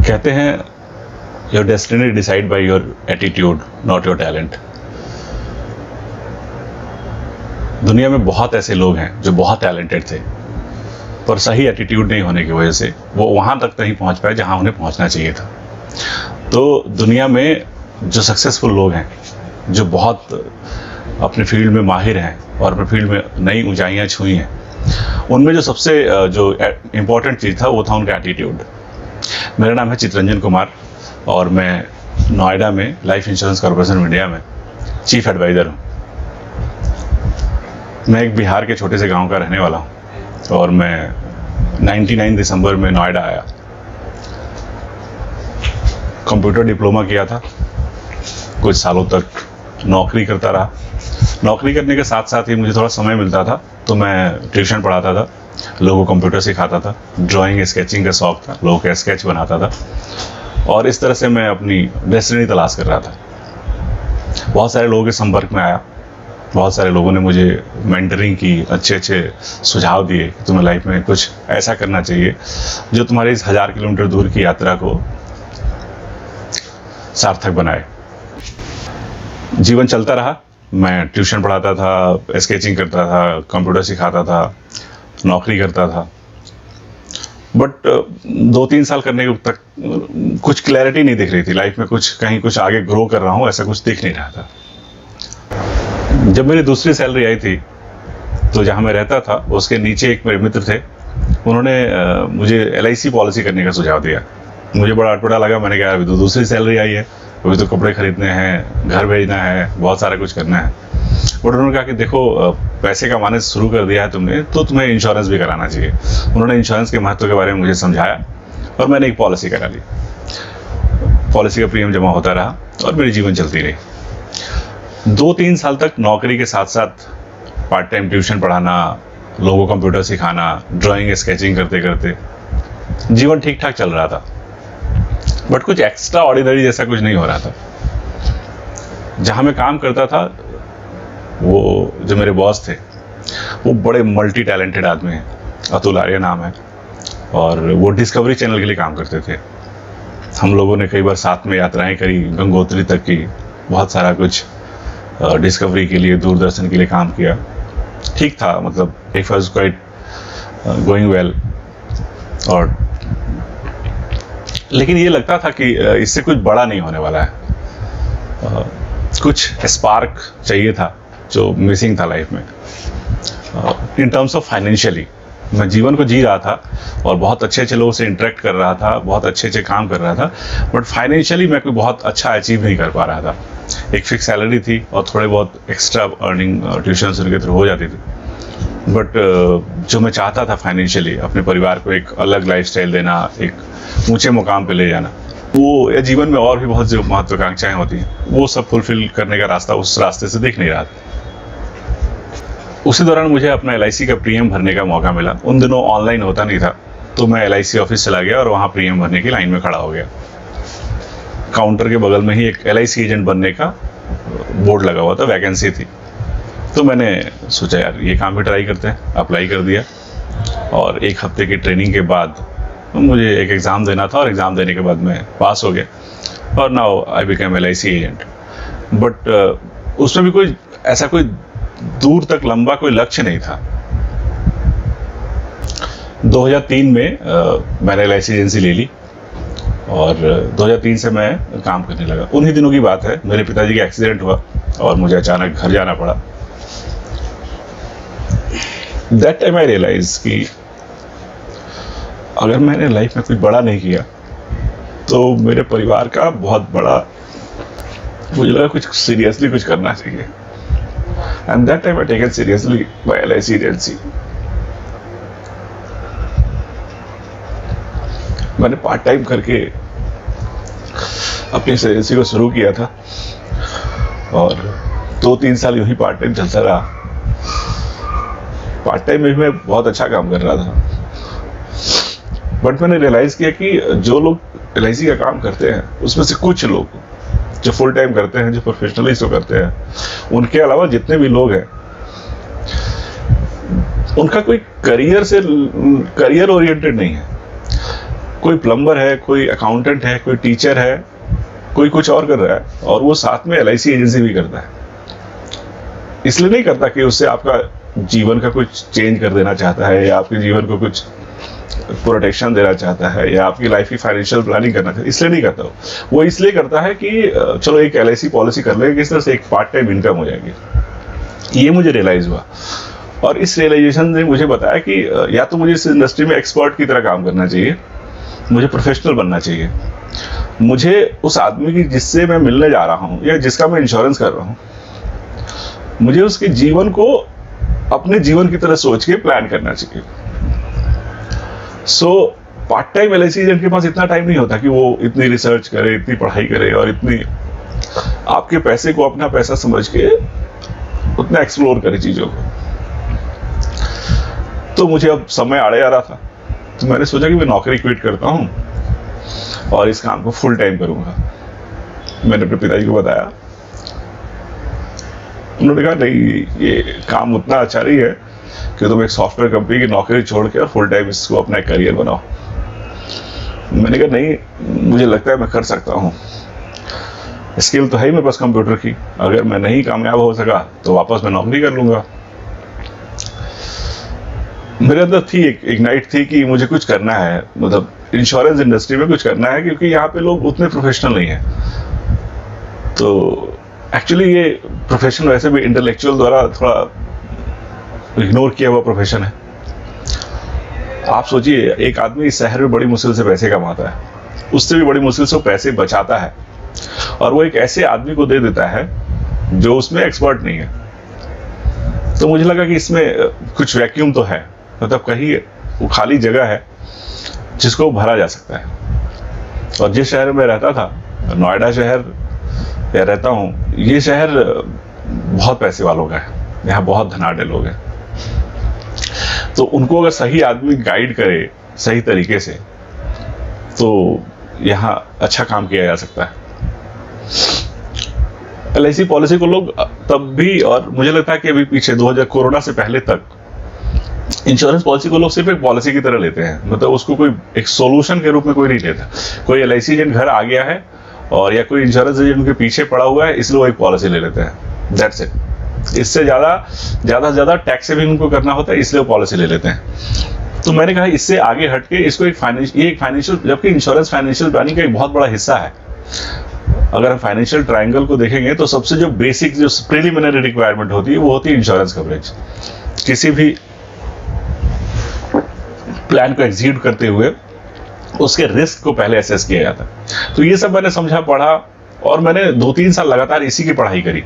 कहते हैं your destiny decide by your attitude not your talent. दुनिया में बहुत ऐसे लोग हैं जो बहुत टैलेंटेड थे, पर सही एटीट्यूड नहीं होने की वजह से वो वहाँ तक नहीं पहुँच पाए जहाँ उन्हें पहुँचना चाहिए था। तो दुनिया में जो सक्सेसफुल लोग हैं, जो बहुत अपने फील्ड में माहिर हैं और अपने फील्ड में नई ऊंचाइयाँ छुई हैं, उनमें जो सबसे जो इम्पोर्टेंट चीज़ था वो था उनका एटीट्यूड। मेरा नाम है चितरंजन कुमार और मैं नोएडा में life insurance corporation of India में चीफ एडवाइज़र हूँ। मैं एक बिहार के छोटे से गांव का रहने वाला हूँ और मैं 99 दिसंबर में नोएडा आया। कंप्यूटर डिप्लोमा किया था, कुछ सालों तक नौकरी करता रहा। नौकरी करने के साथ साथ ही मुझे थोड़ा समय मिलता था तो मैं ट्यूशन पढ़ाता था, लोगों को कंप्यूटर सिखाता था, ड्राइंग स्केचिंग का शौक था, लोगों का स्केच बनाता था और इस तरह से मैं अपनी डेस्टिनी तलाश कर रहा था। बहुत सारे लोगों के संपर्क में आया, बहुत सारे लोगों ने मुझे मेंटरिंग की, अच्छे अच्छे सुझाव दिए कि तुम्हें लाइफ में कुछ ऐसा करना चाहिए जो तुम्हारी इस 1000 किलोमीटर दूर की यात्रा को सार्थक बनाए। जीवन चलता रहा, मैं ट्यूशन पढ़ाता था, स्केचिंग करता था, कंप्यूटर सिखाता था, नौकरी करता था, बट 2-3 साल करने तक कुछ क्लैरिटी नहीं दिख रही थी लाइफ में। कहीं कुछ आगे ग्रो कर रहा हूँ ऐसा कुछ दिख नहीं रहा था। जब मेरी दूसरी सैलरी आई थी तो जहाँ मैं रहता था उसके नीचे एक मेरे मित्र थे, उन्होंने मुझे LIC पॉलिसी करने का सुझाव दिया। मुझे बड़ा अटपटा लगा। मैंने कहा अभी तो दूसरी सैलरी आई है, अभी तो कपड़े खरीदने हैं, घर भेजना है, बहुत सारा कुछ करना है। बट उन्होंने कहा कि देखो पैसे कमाने से शुरू कर दिया है तुमने तो तुम्हें इंश्योरेंस भी कराना चाहिए। उन्होंने इंश्योरेंस के महत्व के बारे में मुझे समझाया और मैंने एक पॉलिसी करा ली। पॉलिसी का प्रीमियम जमा होता रहा और मेरी जीवन चलती रही। 2-3 साल तक नौकरी के साथ साथ पार्ट टाइम ट्यूशन पढ़ाना, लोगों को कंप्यूटर सिखाना, ड्राइंग स्केचिंग करते करते जीवन ठीक ठाक चल रहा था, बट कुछ एक्स्ट्रा ऑर्डिनरी जैसा कुछ नहीं हो रहा था। जहाँ मैं काम करता था वो जो मेरे बॉस थे वो बड़े मल्टी टैलेंटेड आदमी हैं, अतुल आर्य नाम है, और वो डिस्कवरी चैनल के लिए काम करते थे। हम लोगों ने कई बार साथ में यात्राएं करी, गंगोत्री तक की, बहुत सारा कुछ डिस्कवरी के लिए, दूरदर्शन के लिए काम किया। ठीक था, मतलब it was quite going well. और लेकिन ये लगता था कि इससे कुछ बड़ा नहीं होने वाला है। कुछ स्पार्क चाहिए था जो मिसिंग था लाइफ में। इन टर्म्स ऑफ फाइनेंशियली मैं जीवन को जी रहा था और बहुत अच्छे अच्छे लोगों से इंटरेक्ट कर रहा था, बहुत अच्छे अच्छे काम कर रहा था, बट फाइनेंशियली मैं कोई बहुत अच्छा अचीव नहीं कर पा रहा था। एक फिक्स सैलरी थी और थोड़े बहुत एक्स्ट्रा अर्निंग ट्यूशन के थ्रू हो जाती थी, बट जो मैं चाहता था फाइनेंशियली, अपने परिवार को एक अलग लाइफस्टाइल देना, एक ऊंचे मुकाम पे ले जाना, वो या जीवन में और भी बहुत जो महत्वाकांक्षाएं होती हैं वो सब फुलफिल करने का रास्ता उस रास्ते से दिख नहीं रहा था। उसी दौरान मुझे अपना LIC का प्रीमियम भरने का मौका मिला। उन दिनों ऑनलाइन होता नहीं था तो मैं LIC ऑफिस चला गया और वहाँ प्रीमियम भरने की लाइन में खड़ा हो गया। काउंटर के बगल में ही एक LIC एजेंट बनने का बोर्ड लगा हुआ था, वैकेंसी थी। तो मैंने सोचा यार ये काम भी ट्राई करते हैं, अप्लाई कर दिया और 1 हफ्ते की ट्रेनिंग के बाद मुझे एक एग्ज़ाम देना था और एग्ज़ाम देने के बाद मैं पास हो गया और now I became LIC agent. But उसमें भी कोई ऐसा कोई दूर तक लंबा कोई लक्ष्य नहीं था। 2003 में मैंने LIC एजेंसी ले ली और 2003 से मैं काम करने लगा। उन्हीं दिनों की बात है, मेरे पिताजी का एक्सीडेंट हुआ और मुझे अचानक घर जाना पड़ा। दैट टाइम आई रियलाइज कि अगर मैंने लाइफ में कुछ बड़ा नहीं किया तो मेरे परिवार का बहुत बड़ा, मुझे लगा कुछ सीरियसली कुछ करना चाहिए। And that time I taken seriously by LIC agency. मैंने पार्ट टाइम करके अपनी एजेंसी को शुरू किया था और 2-3 साल यूं ही पार्ट टाइम चलता रहा। पार्ट टाइम में भी मैं बहुत अच्छा काम कर रहा था, बट मैंने रियलाइज किया कि जो लोग LIC का काम करते हैं उसमें से कुछ लोग जो फुल टाइम करते हैं, जो प्रोफेशनली इसको करते हैं, उनके अलावा जितने भी लोग हैं उनका कोई करियर ओरिएंटेड नहीं है। कोई प्लम्बर है, कोई अकाउंटेंट है, कोई टीचर है, कोई कुछ और कर रहा है, और वो साथ में LIC एजेंसी भी करता है। इसलिए नहीं करता कि उससे आपका जीवन का कुछ चेंज कर देना चाहता है, या आपके जीवन को कुछ प्रोटेक्शन देना चाहता है, या आपकी लाइफ की फाइनेंशियल प्लानिंग करना चाहता है, इसलिए नहीं करता वो इसलिए करता है कि चलो एक LIC पॉलिसी कर लेंगे, किस तरह से एक पार्ट टाइम इनकम हो जाएगी। ये मुझे रियलाइज हुआ, और इस रियलाइजेशन ने मुझे बताया कि या तो मुझे इस इंडस्ट्री में एक्सपर्ट की तरह काम करना चाहिए, मुझे प्रोफेशनल बनना चाहिए, मुझे उस आदमी की जिससे मैं मिलने जा रहा हूँ या जिसका मैं इंश्योरेंस कर रहा हूँ, मुझे उसके जीवन को अपने जीवन की तरह सोच के प्लान करना चाहिए। So part time LIC agent के पास इतना टाइम नहीं होता कि वो इतनी रिसर्च करे, इतनी पढ़ाई करे, और इतनी आपके पैसे को अपना पैसा समझ के उतना एक्सप्लोर करे चीजों को। तो मुझे अब समय आड़े आ रहा था, तो मैंने सोचा कि मैं नौकरी क्विट करता हूँ और इस काम को फुल टाइम करूंगा। मैंने अपने पिताजी को बताया, उन्होंने कहा नहीं, ये काम उतना अच्छा नहीं है कि तुम एक सॉफ्टवेयर कंपनी की नौकरी छोड़ के और फुल टाइम इसको अपना एक करियर बनाओ। मैंने कहा नहीं, मुझे लगता है मैं कर सकता हूँ, स्किल तो है ही मेरे पास कंप्यूटर की, अगर मैं नहीं कामयाब हो सका तो वापस मैं नौकरी कर लूंगा। मेरे अंदर थी एक इग्नाइट थी कि मुझे कुछ करना है, मतलब इंश्योरेंस इंडस्ट्री में कुछ करना है, क्योंकि यहाँ पे लोग उतने प्रोफेशनल नहीं है। तो एक्चुअली ये प्रोफेशन वैसे भी इंटेलेक्चुअल द्वारा थोड़ा इग्नोर किया हुआ प्रोफेशन है। आप सोचिए, एक आदमी इस शहर में बड़ी मुश्किल से पैसे कमाता है, उससे भी बड़ी मुश्किल से वो पैसे बचाता है, और वो एक ऐसे आदमी को दे देता है जो उसमें एक्सपर्ट नहीं है। तो मुझे लगा कि इसमें कुछ वैक्यूम तो है, मतलब कहीं वो खाली जगह है जिसको भरा जा सकता है। और जिस शहर में रहता था, नोएडा शहर या रहता हूँ, ये शहर बहुत पैसे वालों का है, यहाँ बहुत धनाढ़ लोग हैं। तो उनको अगर सही आदमी गाइड करे सही तरीके से, तो यहाँ अच्छा काम किया जा सकता है। LIC पॉलिसी को लोग तब भी, और मुझे लगता है कि अभी पीछे 2000 कोरोना से पहले तक, इंश्योरेंस पॉलिसी को लोग सिर्फ एक पॉलिसी की तरह लेते हैं, मतलब उसको कोई एक सॉल्यूशन के रूप में कोई नहीं लेता। कोई LIC एजेंट घर आ गया है और या कोई इंश्योरेंस एजेंट उनके पीछे पड़ा हुआ है, इसलिए वो एक पॉलिसी ले लेते हैं, दैट्स इट। इससे ज्यादा टैक्स सेविंग उनको करना होता है, इसलिए वो पॉलिसी ले लेते हैं। तो मैंने कहा इससे आगे हटके इसको एक फाइनेंशियल, जबकि इंश्योरेंस फाइनेंशियल प्लानिंग का एक बहुत बड़ा हिस्सा है। अगर हम फाइनेंशियल ट्रायंगल को देखेंगे तो सबसे जो बेसिक, जो प्रिलिमिनरी रिक्वायरमेंट होती है, वो होती है इंश्योरेंस कवरेज। किसी भी प्लान को एग्जीक्यूट करते हुए उसके रिस्क को पहले असेस किया जाता है। तो ये सब मैंने समझा, पढ़ा, और मैंने 2-3 साल लगातार इसी की पढ़ाई करी।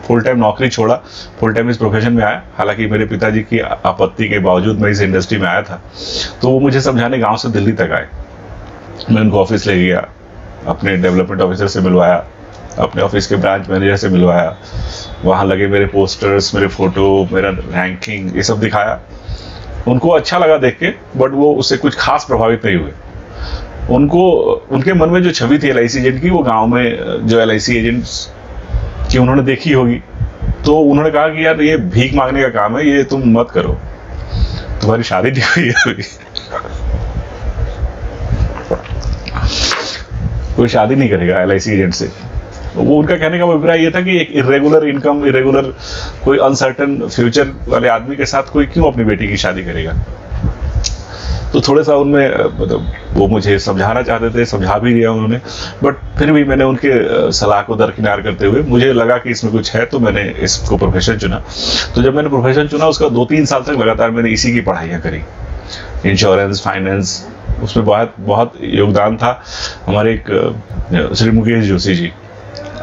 फुल टाइम नौकरी छोड़ा, फुल टाइम इस प्रोफेशन में आया। हालांकि मेरे पिताजी की आपत्ति के बावजूद मैं इस इंडस्ट्री में आया था। तो वो मुझे समझाने गांव से दिल्ली तक आए। मैं उनको ऑफिस ले गया, अपने डेवलपमेंट ऑफिसर से मिलवाया, अपने ऑफिस के ब्रांच मैनेजर से मिलवाया, वहाँ लगे मेरे पोस्टर्स, मेरे फोटो, मेरा रैंकिंग, ये सब दिखाया। उनको अच्छा लगा देख के, बट वो उससे कुछ खास प्रभावित नहीं हुए। उनको, उनके मन में जो छवि थी LIC एजेंट की, वो गांव में जो LIC एजेंट्स की उन्होंने देखी होगी, तो उन्होंने कहा कि यार ये भीख मांगने का काम है, ये तुम मत करो, तुम्हारी शादी नहीं हुई है अभी। कोई शादी नहीं करेगा LIC एजेंट से। वो उनका कहने का अभिप्राय ये था कि एक इरेगुलर इनकम, इरेगुलर कोई अनसर्टन फ्यूचर वाले आदमी के साथ कोई क्यों अपनी बेटी की शादी करेगा। तो थोड़ा सा उनमें, मतलब वो मुझे समझाना चाहते थे, समझा भी दिया उन्होंने, बट फिर भी मैंने उनके सलाह को दरकिनार करते हुए मुझे लगा कि इसमें कुछ है, तो मैंने इसको प्रोफेशन चुना। तो जब मैंने प्रोफेशन चुना, उसका 2-3 साल तक लगातार मैंने इसी की पढ़ाइयाँ करी, इंश्योरेंस, फाइनेंस। उसमें बहुत योगदान था हमारे एक श्री मुकेश जोशी जी,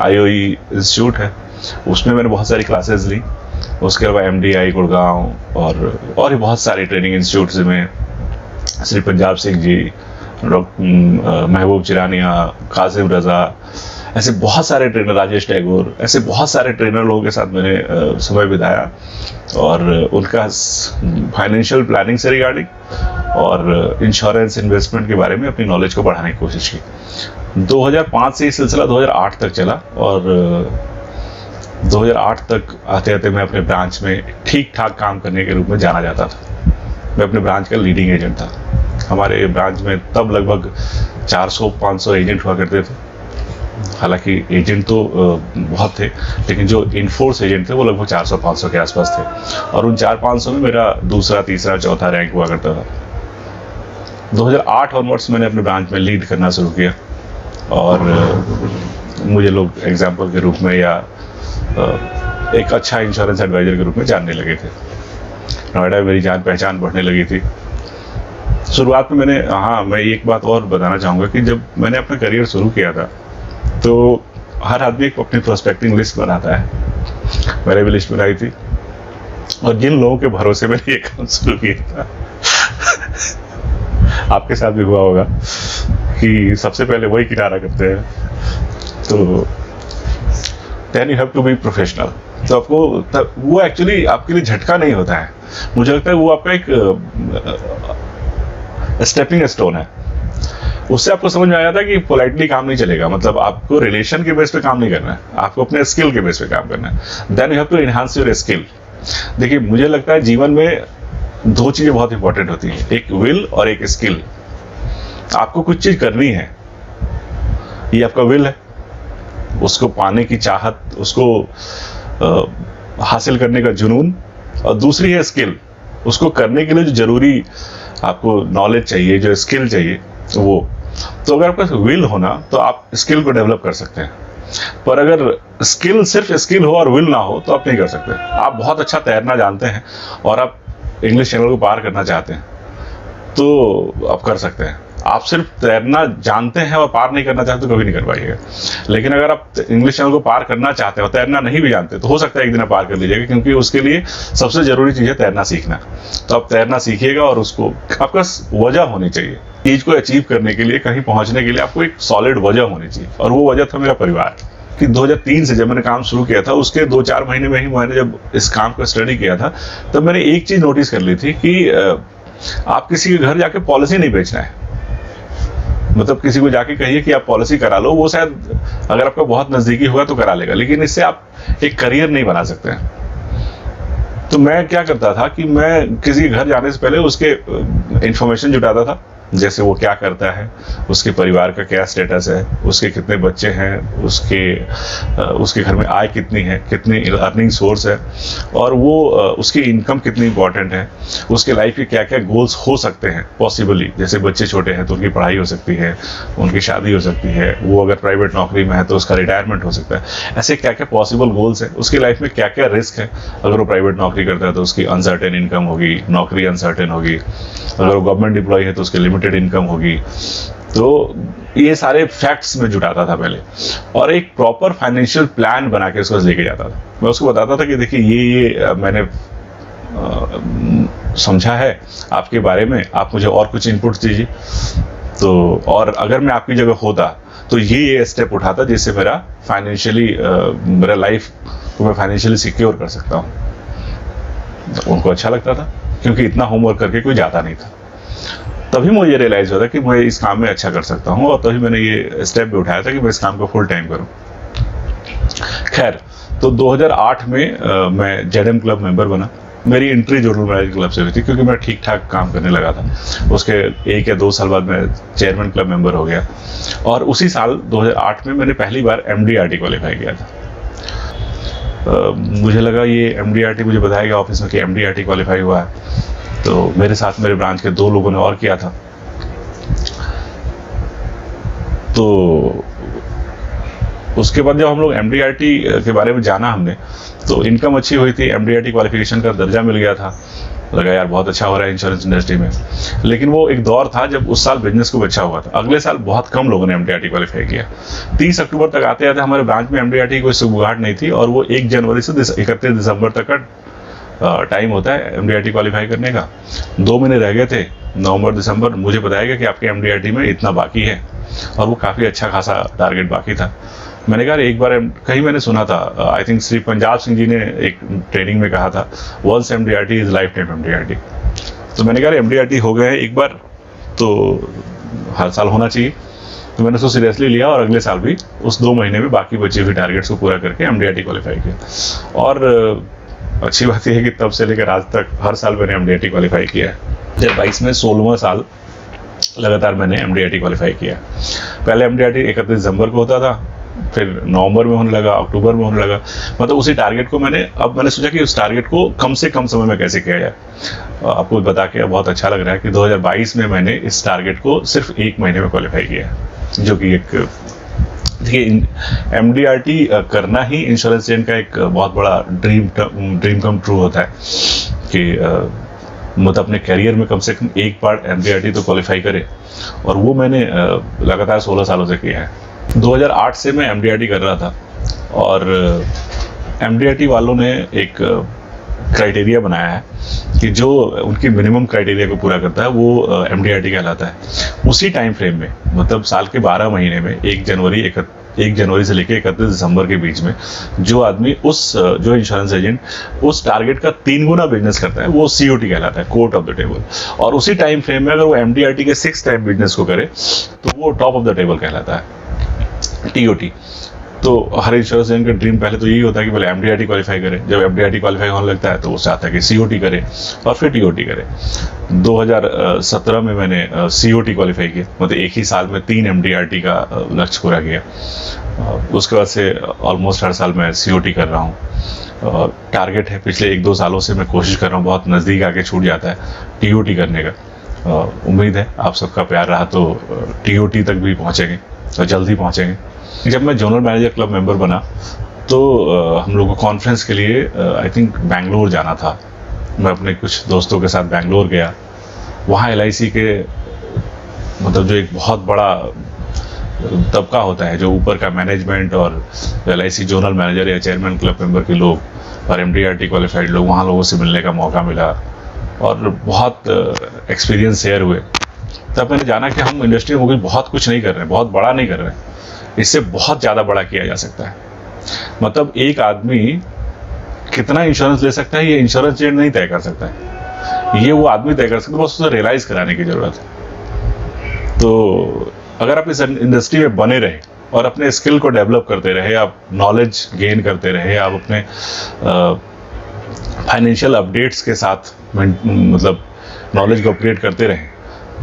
IOE इंस्टीट्यूट है, उसमें मैंने बहुत सारी क्लासेस ली। उसके अलावा MDI गुड़गांव और बहुत सारे ट्रेनिंग इंस्टीट्यूट्स में श्री पंजाब सिंह जी, महबूब चिरानिया, कासिम रजा, ऐसे बहुत सारे ट्रेनर, राजेश टैगोर, ऐसे बहुत सारे ट्रेनर लोगों के साथ मैंने समय बिताया, और उनका फाइनेंशियल प्लानिंग से रिगार्डिंग और इंश्योरेंस इन्वेस्टमेंट के बारे में अपनी नॉलेज को बढ़ाने की कोशिश की। 2005 से ये सिलसिला 2008 तक चला, और 2008 तक आते आते मैं अपने ब्रांच में ठीक ठाक काम करने के रूप में जाना जाता था। मैं अपने ब्रांच का लीडिंग एजेंट था। हमारे ब्रांच में तब लगभग 400-500 एजेंट हुआ करते थे। हालांकि एजेंट तो बहुत थे, लेकिन जो इनफोर्स एजेंट थे वो लगभग 400-500 के आसपास थे, और उन 400-500 में मेरा दूसरा, तीसरा, चौथा रैंक हुआ करता था। 2008 ऑनवर्ड्स मैंने अपने ब्रांच में लीड करना शुरू किया, और मुझे लोग एग्जाम्पल के रूप में या एक अच्छा इंश्योरेंस एडवाइजर के रूप में जानने लगे थे। नोएडा में मेरी जान पहचान बढ़ने लगी थी। शुरुआत में मैं एक बात और बताना चाहूँगा कि जब मैंने अपना करियर शुरू किया था तो हर आदमी एक अपनी प्रोस्पेक्टिंग लिस्ट बनाता है। मैंने भी लिस्ट बनाई थी, और जिन लोगों के भरोसे मैंने ये काम शुरू किया था आपके साथ भी हुआ होगा कि सबसे पहले वही किनारा करते हैं, तो then you have to be professional. तो आपको वो एक्चुअली आपके लिए झटका नहीं होता है, मुझे लगता है वो आपका एक स्टेपिंग स्टोन है। उससे आपको समझ में आया था कि पोलाइटली काम नहीं चलेगा, मतलब आपको रिलेशन के बेस पे काम नहीं करना है, आपको अपने स्किल के बेस पे काम करना है। Then you have to enhance your skill. देखिए, मुझे लगता है जीवन में दो चीजें बहुत इंपॉर्टेंट होती हैं, एक विल और एक स्किल। आपको कुछ चीज करनी है, ये आपका विल है, उसको पाने की चाहत, उसको हासिल करने का जुनून, और दूसरी है स्किल, उसको करने के लिए जो जरूरी आपको नॉलेज चाहिए, जो स्किल चाहिए वो। तो अगर आपका विल होना तो आप स्किल को डेवलप कर सकते हैं, पर अगर सिर्फ स्किल हो और विल ना हो तो आप नहीं कर सकते। आप बहुत अच्छा तैरना जानते हैं और आप इंग्लिश चैनल को पार करना चाहते हैं तो आप कर सकते हैं। आप सिर्फ तैरना जानते हैं और पार नहीं करना चाहते तो कभी नहीं कर पाइएगा। लेकिन अगर आप इंग्लिश चैनल को पार करना चाहते हैं और तैरना नहीं भी जानते तो हो सकता है एक दिन आप पार कर लीजिएगा, क्योंकि उसके लिए सबसे जरूरी चीज़ है तैरना सीखना। तो आप तैरना सीखिएगा, और उसको आपका वजह होनी चाहिए चीज को अचीव करने के लिए, कहीं पहुंचने के लिए आपको एक सॉलिड वजह होनी चाहिए, और वो वजह था मेरा परिवार। कि 2003 से जब मैंने काम शुरू किया था, उसके 2-4 महीने में ही मैंने जब इस काम को स्टडी किया था, तब मैंने एक चीज नोटिस कर ली थी कि आप किसी के घर जाके पॉलिसी नहीं बेचना है। मतलब किसी को जाके कहिए कि आप पॉलिसी करा लो, वो शायद अगर आपका बहुत नजदीकी हुआ तो करा लेगा, लेकिन इससे आप एक करियर नहीं बना सकते हैं। तो मैं क्या करता था कि मैं किसी के घर जाने से पहले उसके इंफॉर्मेशन जुटाता था, जैसे वो क्या करता है, उसके परिवार का क्या स्टेटस है, उसके कितने बच्चे हैं, उसके घर में आय कितनी है, कितनी अर्निंग सोर्स है, और वो उसकी इनकम कितनी इंपॉर्टेंट है, उसके लाइफ के क्या क्या गोल्स हो सकते हैं पॉसिबली। जैसे बच्चे छोटे हैं तो उनकी पढ़ाई हो सकती है, उनकी शादी हो सकती है, वो अगर प्राइवेट नौकरी में है तो उसका रिटायरमेंट हो सकता है। ऐसे क्या क्या पॉसिबल गोल्स हैं, उसकी लाइफ में क्या क्या रिस्क है। अगर वो प्राइवेट नौकरी करता है तो उसकी अनसर्टेन इनकम होगी, नौकरी अनसर्टेन होगी। अगर वो गवर्नमेंट एम्प्लॉय है तो उसकी लिमिटेड इनकम होगी। तो ये सारे फैक्ट्स में जुटाता था पहले, और एक प्रॉपर फाइनेंशियल प्लान बना के उसको लेके जाता था। मैं उसको बताता था कि देखिए ये मैंने समझा है आपके बारे में, आप मुझे और कुछ इनपुट दीजिए। तो और अगर मैं आपकी जगह होता तो ये स्टेप उठाता जिससे मेरा फाइनेंशियली मेरा लाइफ को मैं फाइनेंशियली सिक्योर कर सकता हूँ। तो उनको अच्छा लगता था, क्योंकि इतना होमवर्क करके कोई जाता नहीं था। तभी मुझे रियलाइज हुआ था कि मैं इस काम में अच्छा कर सकता हूँ, और तभी मैंने ये स्टेप भी उठाया था कि मैं इस काम को फुल टाइम करूँ। खैर, तो 2008 में मैं जेडएम क्लब मेंबर बना। मेरी एंट्री जोड़ल मैरिज क्लब से हुई थी, क्योंकि मैं ठीक ठाक काम करने लगा था। उसके 1 या 2 साल बाद मैं चेयरमैन क्लब मेंबर हो गया, और उसी साल 2008 में मैंने पहली बार MDRT क्वालिफाई किया था। मुझे लगा ये MDRT मुझे बताएगा ऑफिस में कि MDRT क्वालिफाई हुआ है। तो मेरे साथ मेरे ब्रांच के 2 लोगों ने और किया था। तो उसके बाद जब हम लोग MDRT के बारे में जाना हमने, तो इनकम अच्छी हुई थी, MDRT क्वालिफिकेशन का दर्जा मिल गया था। लगा यार बहुत अच्छा हो रहा है इंश्योरेंस इंडस्ट्री में। लेकिन वो एक दौर था जब उस साल बिजनेस खूब अच्छा हुआ था। अगले साल बहुत कम लोगों ने MDRT क्वालिफाई किया। 30 अक्टूबर तक आते आते हमारे ब्रांच में MDRT की कोई सुगबुगाहट नहीं थी, और वो 1 जनवरी से 31 दिसंबर तक का टाइम होता है MDRT क्वालिफाई करने का। 2 महीने रह गए थे, नवंबर दिसंबर। मुझे बताया गया कि आपके MDRT में इतना बाकी है, और वो काफ़ी अच्छा खासा टारगेट बाकी था। मैंने कहा एक बार कहीं मैंने सुना था, आई थिंक श्री पंजाब सिंह जी ने एक ट्रेनिंग में कहा था, once MDRT is life time MDRT। तो मैंने कहा MDRT हो गए एक बार तो हर साल होना चाहिए। तो मैंने उसको सीरियसली लिया, और अगले साल भी उस 2 महीने में बाकी बचे हुए टारगेट्स को पूरा करके MDRT क्वालिफाई किया। और अच्छी बात यह है कि तब से लेकर आज तक हर साल मैंने MDRT क्वालिफाई किया है। 2022 में 16वां साल लगातार मैंने MDRT क्वालिफाई किया। पहले MDRT 31 दिसंबर को होता था, फिर नवंबर में होने लगा, अक्टूबर में होने लगा। मतलब उसी टारगेट को मैंने सोचा कि उस टारगेट को कम से कम समय में कैसे किया जाए। आपको बता के बहुत अच्छा लग रहा है कि 2022 में मैंने इस टारगेट को सिर्फ 1 महीने में क्वालिफाई किया, जो कि एक, देखिए, MDRT करना ही इंश्योरेंस एजेंट का एक बहुत बड़ा ड्रीम कम ट्रू होता है कि मतलब अपने करियर में कम से कम एक बार MDRT तो क्वालिफाई करे, और वो मैंने लगातार 16 सालों से किया है। 2008 से मैं MDRT कर रहा था, और MDRT वालों ने एक क्राइटेरिया बनाया है कि जो उनकी मिनिमम क्राइटेरिया को पूरा करता है वो MDRT कहलाता है। उसी टाइम फ्रेम में, मतलब साल के 12 महीने में 1 जनवरी से लेकर 31 दिसंबर के बीच में जो आदमी जो इंश्योरेंस एजेंट उस टारगेट का 3 गुना बिजनेस करता है, वो COT कहलाता है, कोर्ट ऑफ द टेबल। और उसी टाइम फ्रेम में अगर वो MDRT के 6 टाइम बिजनेस को करे तो वो टॉप ऑफ द टेबल कहलाता है, TOT। तो हर इंश्योरेंस एजेंट का ड्रीम पहले तो यही होता है कि पहले MDRT क्वालिफाई करे। जब MDRT क्वालिफाई होने लगता है तो वो चाहता है कि COT करे और फिर TOT करे। 2017 में मैंने COT क्वालिफाई किया, मतलब एक ही साल में 3 MDRT का लक्ष्य पूरा किया। उसके बाद से ऑलमोस्ट हर साल मैं COT कर रहा हूँ। टारगेट है, पिछले 1-2 सालों से मैं कोशिश कर रहा हूँ, बहुत नज़दीक आके छूट जाता है TOT करने का। उम्मीद है आप सबका प्यार रहा तो TOT तक भी पहुँचेंगे और जल्द ही पहुँचेंगे। जब मैं जोनल मैनेजर क्लब मेंबर बना तो हम लोग को कॉन्फ्रेंस के लिए आई थिंक बैंगलोर जाना था। मैं अपने कुछ दोस्तों के साथ बैंगलोर गया। वहाँ LIC के, मतलब जो एक बहुत बड़ा तबका होता है, जो ऊपर का मैनेजमेंट और LIC जोनल मैनेजर या चेयरमैन क्लब मेंबर के लोग और MDRT क्वालिफाइड लोग, वहाँ लोगों से मिलने का मौका मिला और बहुत एक्सपीरियंस शेयर हुए। तब मैंने जाना कि हम इंडस्ट्री में बहुत कुछ नहीं कर रहे हैं, बहुत बड़ा नहीं कर रहे हैं, इससे बहुत ज़्यादा बड़ा किया जा सकता है। मतलब एक आदमी कितना इंश्योरेंस ले सकता है ये इंश्योरेंस एजेंट नहीं तय कर सकता है, ये वो आदमी तय कर सकता है, बस उसे रियलाइज कराने की ज़रूरत है। तो अगर आप इस इंडस्ट्री में बने रहे और अपने स्किल को डेवलप करते रहे, आप नॉलेज गेन करते रहे, आप अपने फाइनेंशियल अपडेट्स के साथ मतलब नॉलेज को अपग्रेड करते रहे,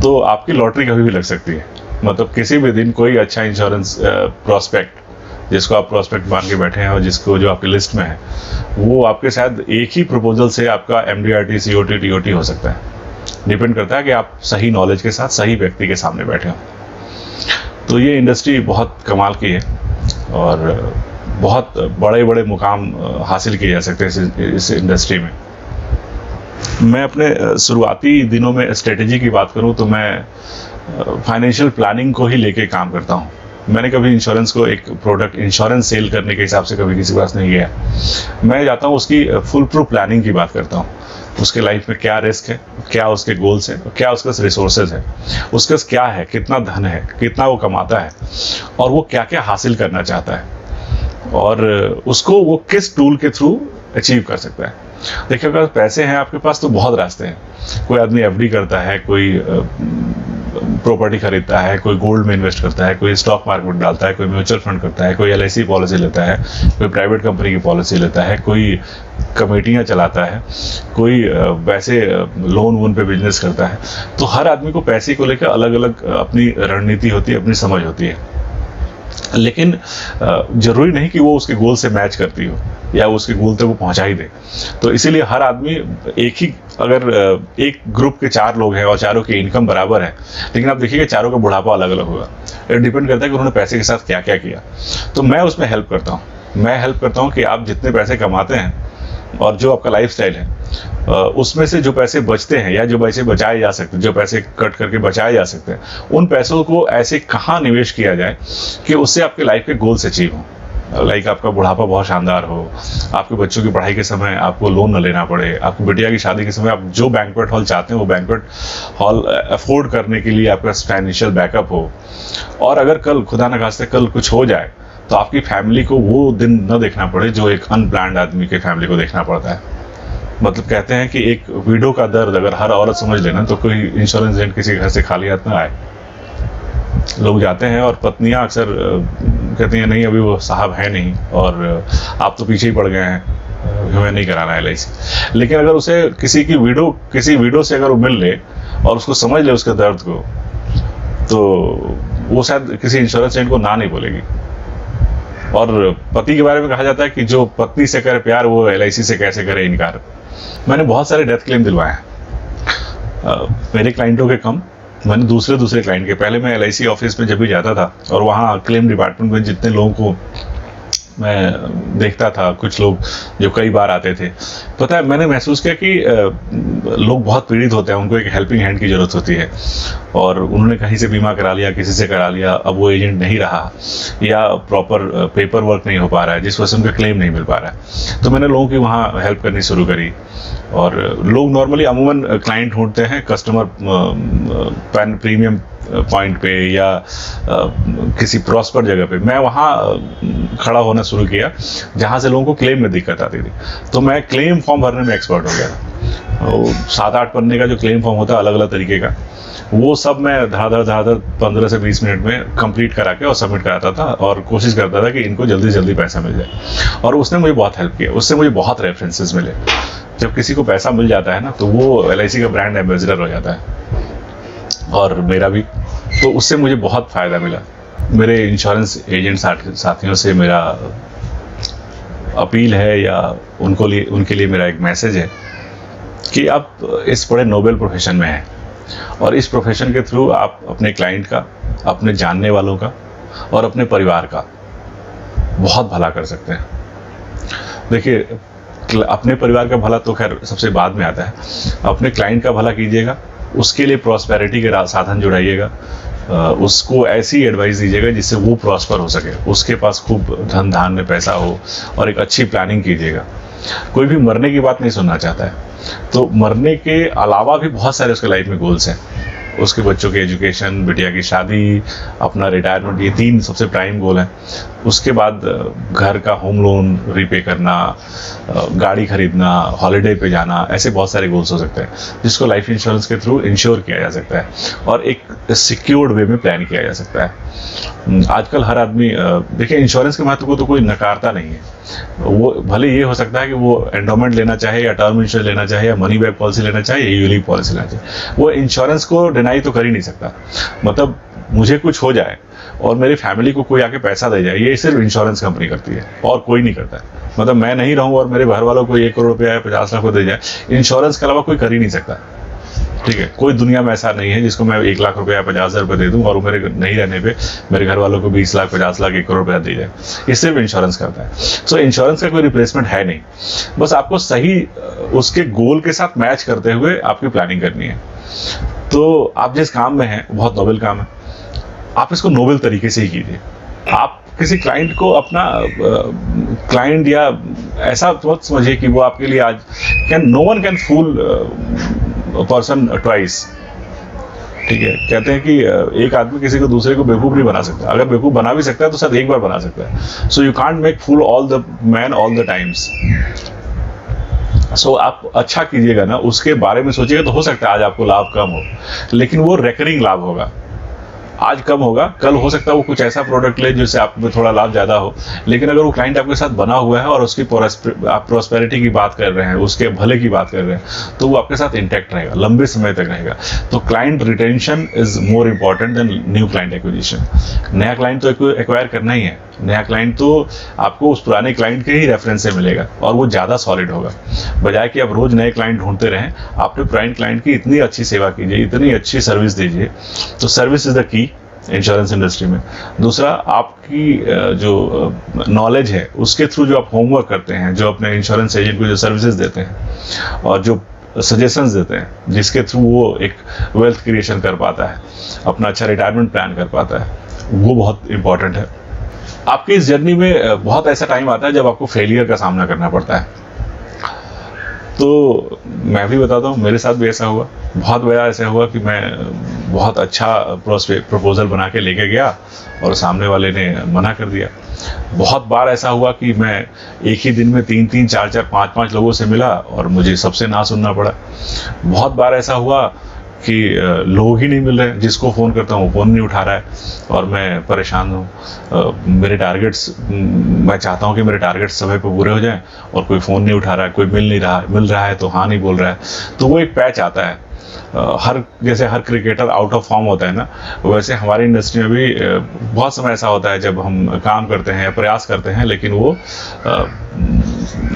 तो आपकी लॉटरी कभी भी लग सकती है। मतलब किसी भी दिन कोई अच्छा इंश्योरेंस प्रोस्पेक्ट, जिसको आप प्रोस्पेक्ट मान के बैठे हैं और जिसको जो आपकी लिस्ट में है, वो आपके शायद एक ही प्रपोजल से आपका MDRT, COT, TOT हो सकता है। डिपेंड करता है कि आप सही नॉलेज के साथ सही व्यक्ति के सामने बैठे हो। तो ये इंडस्ट्री बहुत कमाल की है और बहुत बड़े बड़े मुकाम हासिल किए जा सकते हैं इस इंडस्ट्री में। मैं अपने शुरुआती दिनों में स्ट्रेटेजी की बात करूं तो मैं फाइनेंशियल प्लानिंग को ही लेके काम करता हूं। मैंने कभी इंश्योरेंस को एक प्रोडक्ट इंश्योरेंस सेल करने के हिसाब से कभी किसी के पास नहीं गया। मैं जाता हूं उसकी फुल प्रूफ प्लानिंग की बात करता हूं, उसके लाइफ में क्या रिस्क है, क्या उसके गोल्स है, क्या उसके रिसोर्सेज है, उसके पास क्या है, कितना धन है, कितना वो कमाता है और वो क्या क्या हासिल करना चाहता है और उसको वो किस टूल के थ्रू अचीव कर सकता है। देखिए, अगर पैसे हैं आपके पास तो बहुत रास्ते हैं। कोई आदमी FD करता है, कोई प्रॉपर्टी खरीदता है, कोई गोल्ड में इन्वेस्ट करता है, कोई स्टॉक मार्केट में डालता है, कोई म्यूचुअल फंड करता है, कोई LIC पॉलिसी लेता है, कोई प्राइवेट कंपनी की पॉलिसी लेता है, कोई कमेटियां चलाता है, कोई वैसे लोन वोन पे बिजनेस करता है। तो हर आदमी को पैसे को लेकर अलग अलग अपनी रणनीति होती है, अपनी समझ होती है, लेकिन जरूरी नहीं कि वो उसके गोल से मैच करती हो या उसके गोल तक वो पहुंचा ही दे। तो इसीलिए हर आदमी अगर एक ग्रुप के 4 लोग हैं और चारों की इनकम बराबर है, लेकिन आप देखिएगा चारों का बुढ़ापा अलग अलग होगा। ये डिपेंड करता है कि उन्होंने पैसे के साथ क्या क्या किया। तो मैं उसमें हेल्प करता हूँ कि आप जितने पैसे कमाते हैं और जो आपका लाइफस्टाइल है, उसमें से जो पैसे बचते हैं या जो पैसे बचाए जा सकते हैं, जो पैसे कट करके बचाए जा सकते हैं, उन पैसों को ऐसे कहाँ निवेश किया जाए कि उससे आपके लाइफ के गोल्स अचीव हों। लाइक आपका बुढ़ापा बहुत शानदार हो, आपके बच्चों की पढ़ाई के समय आपको लोन न लेना पड़े, आपकी बिटिया की शादी के समय आप जो बैंक्वेट हॉल चाहते हैं वो बैंक्वेट हॉल अफोर्ड करने के लिए आपका फाइनेंशियल बैकअप हो, और अगर कल खुदा न खास्ते कल कुछ हो जाए तो आपकी फैमिली को वो दिन न देखना पड़े जो एक अनप्लान्ड आदमी के फैमिली को देखना पड़ता है। मतलब कहते हैं कि एक विडो का दर्द अगर हर औरत समझ लेना तो कोई इंश्योरेंस एजेंट किसी घर से खाली हाथ ना आए। लोग जाते हैं और पत्नियां अक्सर कहती हैं नहीं अभी वो साहब है नहीं और आप तो पीछे ही पड़ गए हैं, हमें नहीं कराना है LIC। लेकिन अगर उसे किसी विडो से अगर वो मिल ले और उसको समझ ले उसके दर्द को, तो वो शायद किसी इंश्योरेंस एजेंट को ना नहीं बोलेगी। और पति के बारे में कहा जाता है कि जो पत्नी से करे प्यार वो LIC से कैसे करे इनकार। मैंने बहुत सारे डेथ क्लेम दिलवाए हैं, मेरे क्लाइंटों के कम, मैंने दूसरे क्लाइंट के। पहले मैं LIC ऑफिस में जब भी जाता था और वहाँ क्लेम डिपार्टमेंट में जितने लोगों को मैं देखता था, कुछ लोग जो कई बार आते थे, पता है मैंने महसूस किया कि लोग बहुत पीड़ित होते हैं, उनको एक हेल्पिंग हैंड की ज़रूरत होती है। और उन्होंने कहीं से बीमा करा लिया, किसी से करा लिया, अब वो एजेंट नहीं रहा या प्रॉपर पेपर वर्क नहीं हो पा रहा है जिस वजह से उनका क्लेम नहीं मिल पा रहा है। तो मैंने लोगों की वहाँ हेल्प करनी शुरू करी। और लोग नॉर्मली अमूमन क्लाइंट ढूंढते हैं कस्टमर प्रीमियम पॉइंट पे या किसी प्रॉस्पर जगह पे। मैं वहाँ खड़ा होना शुरू किया जहाँ से लोगों को क्लेम में दिक्कत आती थी। तो मैं क्लेम फॉर्म भरने में एक्सपर्ट हो गया था। 7-8 पन्ने का जो क्लेम फॉर्म होता है अलग अलग तरीके का, वो सब मैं धड़ाधड़ 15 से 20 मिनट में कंप्लीट करा के और सबमिट कराता था और कोशिश करता था कि इनको जल्दी से जल्दी पैसा मिल जाए। और उसने मुझे बहुत हेल्प किया, उससे मुझे बहुत रेफरेंसेस मिले। जब किसी को पैसा मिल जाता है ना तो वो LIC का ब्रांड एम्बेसडर हो जाता है, और मेरा भी। तो उससे मुझे बहुत फ़ायदा मिला। मेरे इंश्योरेंस एजेंट साथियों से मेरा अपील है या उनके लिए मेरा एक मैसेज है कि आप इस बड़े नोबेल प्रोफेशन में हैं और इस प्रोफेशन के थ्रू आप अपने क्लाइंट का, अपने जानने वालों का और अपने परिवार का बहुत भला कर सकते हैं। देखिए, अपने परिवार का भला तो खैर सबसे बाद में आता है। अपने क्लाइंट का भला कीजिएगा, उसके लिए प्रॉस्पेरिटी के साधन जुड़ाइएगा, उसको ऐसी एडवाइस दीजिएगा जिससे वो प्रॉस्पर हो सके, उसके पास खूब धन धान्य पैसा हो, और एक अच्छी प्लानिंग कीजिएगा। कोई भी मरने की बात नहीं सुनना चाहता है, तो मरने के अलावा भी बहुत सारे उसके लाइफ में गोल्स हैं। उसके बच्चों की एजुकेशन, बिटिया की शादी, अपना रिटायरमेंट, ये 3 सबसे प्राइम गोल हैं। उसके बाद घर का होम लोन रीपे करना, गाड़ी खरीदना, हॉलिडे पे जाना, ऐसे बहुत सारे गोल्स हो सकते हैं जिसको लाइफ इंश्योरेंस के थ्रू इंश्योर किया जा सकता है और एक सिक्योर्ड वे में प्लान किया जा सकता है। आजकल हर आदमी, देखिए, इंश्योरेंस के महत्व को तो कोई नकारता नहीं है। वो भले ये हो सकता है कि वो एंडोमेंट लेना चाहे या टर्म इंश्योरेंस लेना चाहे या मनी बैक पॉलिसी लेना चाहे या यूनिक पॉलिसी लेना चाहे, वो इंश्योरेंस को डिनाई तो कर ही नहीं सकता। मतलब मुझे कुछ हो जाए और मेरी फैमिली को कोई आके पैसा दे जाए, ये सिर्फ इंश्योरेंस कंपनी करती है और कोई नहीं करता है। मतलब मैं नहीं रहूं और मेरे घर वालों को 1 करोड़ रुपया या 50 लाख को दे जाए, इंश्योरेंस के अलावा कोई कर ही नहीं सकता। ठीक है, कोई दुनिया में ऐसा नहीं है जिसको मैं 1 लाख रुपया या 50,000 रुपये दे दूं और मेरे नहीं रहने पे मेरे घर वालों को 20 लाख, 50 लाख, 1 करोड़ रुपया दे जाए। ये सिर्फ इंश्योरेंस करता है। सो इंश्योरेंस का कोई रिप्लेसमेंट है नहीं, बस आपको सही उसके गोल के साथ मैच करते हुए आपकी प्लानिंग करनी है। तो आप जिस काम में हैं बहुत नोबेल काम है, आप इसको नोबेल तरीके से ही कीजिए। आप किसी क्लाइंट को अपना क्लाइंट या ऐसा मत समझिए कि वो आपके लिए आज no one can fool person twice. ठीक है, कहते हैं कि एक आदमी किसी को दूसरे को बेवकूफ नहीं बना सकता। अगर बेवकूफ बना भी सकता है तो शायद एक बार बना सकता है। So you can't make fool all the man all the times. So आप अच्छा कीजिएगा ना, उसके बारे में सोचिएगा तो हो सकता है आज आपको लाभ कम हो, लेकिन वो रेकरिंग लाभ होगा। आज कम होगा, कल हो सकता है वो कुछ ऐसा प्रोडक्ट ले जिससे आप में थोड़ा लाभ ज़्यादा हो, लेकिन अगर वो क्लाइंट आपके साथ बना हुआ है और उसकी आप प्रॉस्पेरिटी की बात कर रहे हैं, उसके भले की बात कर रहे हैं, तो वो आपके साथ इंटैक्ट रहेगा, लंबे समय तक रहेगा। तो client retention is more important than new client acquisition. नया क्लाइंट तो एक्वायर करना ही है, नया क्लाइंट तो आपको उस पुराने क्लाइंट के ही रेफरेंस से मिलेगा और वो ज़्यादा सॉलिड होगा। बजाय कि आप रोज नए क्लाइंट ढूंढते रहें, आपने पुराने क्लाइंट की इतनी अच्छी सेवा कीजिए, इतनी अच्छी सर्विस दीजिए। तो service is the key insurance industry में। दूसरा, आपकी जो नॉलेज है उसके थ्रू जो आप होमवर्क करते हैं, जो अपने इंश्योरेंस एजेंट को जो सर्विसेज देते हैं और जो सजेशंस देते हैं, जिसके थ्रू वो एक वेल्थ क्रिएशन कर पाता है, अपना अच्छा रिटायरमेंट प्लान कर पाता है, वो बहुत इंपॉर्टेंट है। आपकी इस जर्नी में बहुत ऐसा टाइम आता है जब आपको फेलियर का सामना करना पड़ता है। तो मैं भी बताता हूँ, मेरे साथ भी ऐसा हुआ। बहुत बड़ा ऐसा हुआ कि मैं बहुत अच्छा प्रपोजल बना के लेके गया और सामने वाले ने मना कर दिया। बहुत बार ऐसा हुआ कि मैं एक ही दिन में 3-3, 4-4, 5-5 लोगों से मिला और मुझे सबसे ना सुनना पड़ा। बहुत बार ऐसा हुआ कि लोग ही नहीं मिल रहे, जिसको फ़ोन करता हूँ फ़ोन नहीं उठा रहा है और मैं परेशान हूँ। मेरे टारगेट्स, मैं चाहता हूँ कि मेरे टारगेट्स समय पे पूरे हो जाएं और कोई फ़ोन नहीं उठा रहा है, कोई मिल रहा है तो हाँ नहीं बोल रहा है। तो वो एक पैच आता है। जैसे हर क्रिकेटर आउट ऑफ फॉर्म होता है ना, वैसे हमारी इंडस्ट्री में भी बहुत समय ऐसा होता है जब हम काम करते हैं, प्रयास करते हैं, लेकिन वो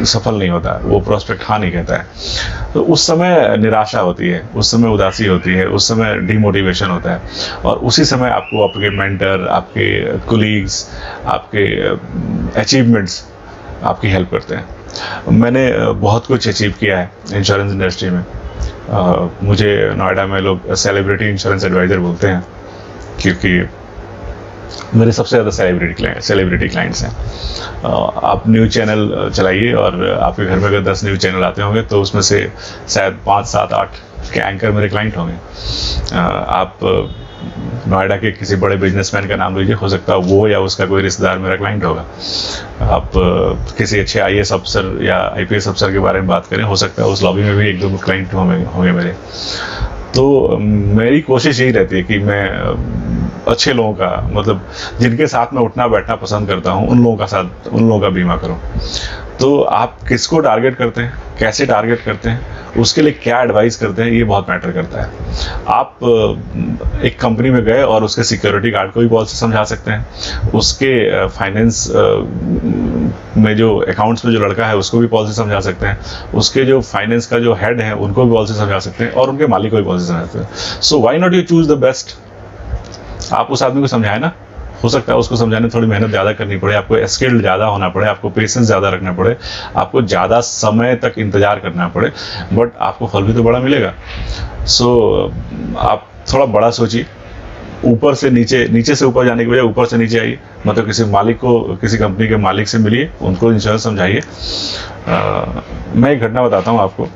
सफल नहीं होता, वो प्रोस्पेक्ट हाँ नहीं कहता है। तो उस समय निराशा होती है, उस समय उदासी होती है, उस समय डिमोटिवेशन होता है, और उसी समय आपको आपके मेंटर, आपके कोलीग्स, आपके अचीवमेंट्स आपकी हेल्प करते हैं। मैंने बहुत कुछ अचीव किया है इंश्योरेंस इंडस्ट्री में। मुझे नोएडा में लोग सेलिब्रिटी इंश्योरेंस एडवाइज़र बोलते हैं, क्योंकि मेरे सबसे ज़्यादा सेलिब्रिटी क्लाइंट्स हैं। आप न्यूज़ चैनल चलाइए और आपके घर में अगर 10 न्यूज़ चैनल आते होंगे तो उसमें से शायद 5, 7, 8 के एंकर मेरे क्लाइंट होंगे। आप नोएडा के किसी बड़े बिजनेसमैन का नाम लीजिए, हो सकता है वो या उसका कोई रिश्तेदार मेरा क्लाइंट होगा। आप किसी अच्छे IAS अफसर या IPS अफसर के बारे में बात करें, हो सकता है उस लॉबी में भी 1-2 क्लाइंट होंगे मेरे। तो मेरी कोशिश यही रहती है कि मैं अच्छे लोगों का, मतलब जिनके साथ मैं उठना बैठना पसंद करता हूँ, उन लोगों का बीमा करूँ। तो आप किसको टारगेट करते हैं, कैसे टारगेट करते हैं, उसके लिए क्या एडवाइस करते हैं, ये बहुत मैटर करता है। आप एक कंपनी में गए और उसके सिक्योरिटी गार्ड को भी पॉलिसी समझा सकते हैं, उसके फाइनेंस में जो अकाउंट्स में जो लड़का है उसको भी पॉलिसी समझा सकते हैं, उसके जो फाइनेंस का जो हेड है उनको भी पॉलिसी समझा सकते हैं, और उनके मालिक को भी पॉलिसी समझा सकते हैं। So why not you choose the best. आप उस आदमी को समझाएं ना, हो सकता है उसको समझाने थोड़ी मेहनत ज़्यादा करनी पड़े, आपको स्किल्ड ज़्यादा होना पड़े, आपको पेशेंस ज़्यादा रखना पड़े, आपको ज़्यादा समय तक इंतज़ार करना पड़े, बट आपको फल भी तो बड़ा मिलेगा। सो आप थोड़ा बड़ा सोचिए, ऊपर से नीचे, नीचे से ऊपर जाने की बजाय ऊपर से नीचे आइए। मतलब किसी मालिक को, किसी कंपनी के मालिक से मिलिए, उनको इंश्योरेंस समझाइए। मैं एक घटना बताता हूँ आपको।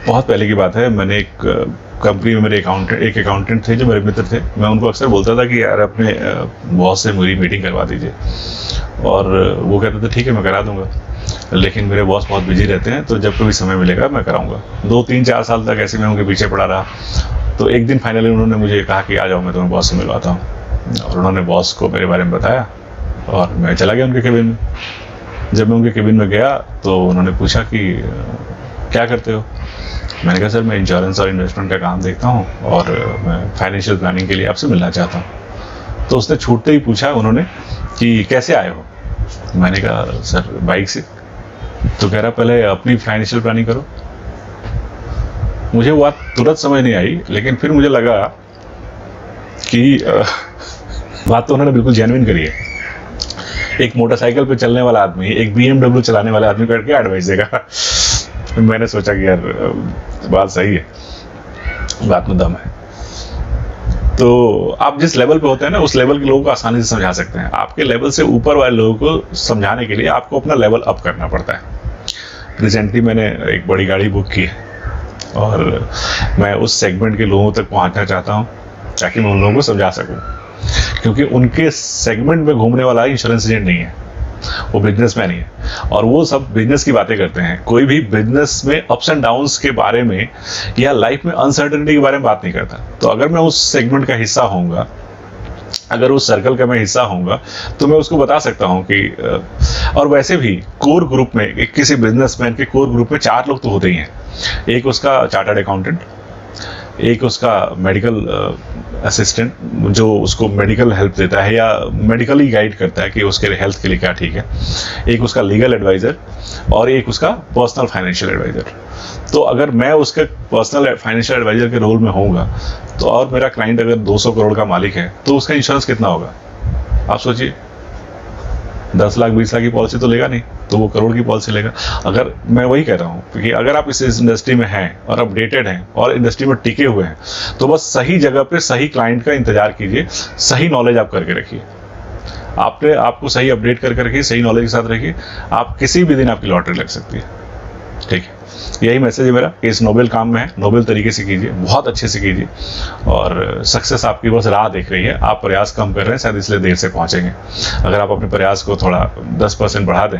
बहुत पहले की बात है, मैंने एक कंपनी में मेरे एक अकाउंटेंट थे जो मेरे मित्र थे। मैं उनको अक्सर बोलता था कि यार अपने बॉस से मेरी मीटिंग करवा दीजिए, और वो कहते थे ठीक है मैं करा दूंगा, लेकिन मेरे बॉस बहुत बिजी रहते हैं, तो जब कभी समय मिलेगा मैं कराऊंगा। 2, 3, 4 साल तक ऐसे मैं उनके पीछे पड़ा रहा। तो एक दिन फाइनली उन्होंने मुझे कहा कि आ जाओ, मैं तुम्हें बॉस से मिलवाता हूँ। और उन्होंने बॉस को मेरे बारे में बताया और मैं चला गया उनके केबिन में। जब मैं उनके केबिन में गया तो उन्होंने पूछा कि क्या करते हो। मैंने कहा सर मैं इंश्योरेंस और इन्वेस्टमेंट का काम देखता हूँ और मैं फाइनेंशियल प्लानिंग के लिए आपसे मिलना चाहता हूँ। तो उसने छूटते ही पूछा उन्होंने कि कैसे आए हो। मैंने कहा सर बाइक से। तो कह रहा पहले अपनी फाइनेंशियल प्लानिंग करो। मुझे वो बात तुरंत समझ नहीं आई, लेकिन फिर मुझे लगा कि बात तो उन्होंने बिल्कुल जेन्युइन करी है। एक मोटरसाइकिल पे चलने वाला आदमी एक BMW चलाने वाले आदमी को क्या एडवाइस देगा। मैंने सोचा कि यार बात सही है, बात में दम है। तो आप जिस लेवल पे होते हैं ना, उस लेवल के लोगों को आसानी से समझा सकते हैं। आपके लेवल से ऊपर वाले लोगों को समझाने के लिए आपको अपना लेवल अप करना पड़ता है। रिसेंटली मैंने एक बड़ी गाड़ी बुक की है और मैं उस सेगमेंट के लोगों तक पहुंचना चाहता हूं ताकि मैं उन लोगों को समझा सकूं, क्योंकि उनके सेगमेंट में घूमने वाला इंश्योरेंस एजेंट नहीं है, वो बिजनेसमैन ही है और वो सब बिजनेस की बातें करते हैं। कोई भी बिजनेस में अप्स एंड डाउन्स के बारे में या लाइफ में अनसर्टेनिटी के बारे में बात नहीं करता। तो अगर मैं उस सेगमेंट का हिस्सा होऊंगा, अगर उस सर्कल का मैं हिस्सा होऊंगा, तो मैं उसको बता सकता हूं कि और वैसे भी कोर ग्रुप में, किसी बिजनेसमैन के कोर ग्रुप में 4 लोग तो होते ही हैं। एक उसका चार्टर्ड अकाउंटेंट, एक उसका मेडिकल असिस्टेंट जो उसको मेडिकल हेल्प देता है या मेडिकली गाइड करता है कि उसके हेल्थ के लिए क्या ठीक है, एक उसका लीगल एडवाइज़र और एक उसका पर्सनल फाइनेंशियल एडवाइज़र। तो अगर मैं उसके पर्सनल फाइनेंशियल एडवाइज़र के रोल में होऊंगा तो और मेरा क्लाइंट अगर 200 करोड़ का मालिक है तो उसका इंश्योरेंस कितना होगा आप सोचिए। 10 लाख 20 लाख की पॉलिसी तो लेगा नहीं, तो वो करोड़ की पॉलिसी लेगा। अगर मैं वही कह रहा हूँ कि अगर आप इस इंडस्ट्री में हैं और अपडेटेड हैं और इंडस्ट्री में टिके हुए हैं, तो बस सही जगह पे सही क्लाइंट का इंतजार कीजिए, सही नॉलेज आप करके रखिए। आपको सही अपडेट करके रखिए, सही नॉलेज के साथ रखिए, आप किसी भी दिन आपकी लॉटरी लग सकती है। ठीक है, यही मैसेज है मेरा कि इस नोबेल काम में है, नोबेल तरीके से कीजिए, बहुत अच्छे से कीजिए और सक्सेस आपकी बस राह देख रही है। आप प्रयास कम कर रहे हैं शायद, इसलिए देर से पहुंचेंगे। अगर आप अपने प्रयास को थोड़ा 10% बढ़ा दें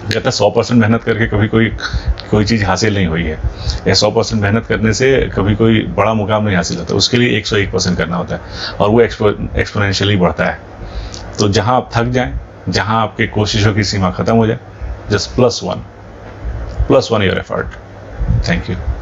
कहता है 100% मेहनत करके कभी कोई चीज़ हासिल नहीं हुई है, या 100% मेहनत करने से कभी कोई बड़ा मुकाम नहीं हासिल होता, उसके लिए 101% करना होता है, और वो एक्सपोनेंशियली बढ़ता है। तो जहाँ आप थक जाएं, जहाँ आपकी कोशिशों की सीमा ख़त्म हो जाए, just +1 your effort. Thank you.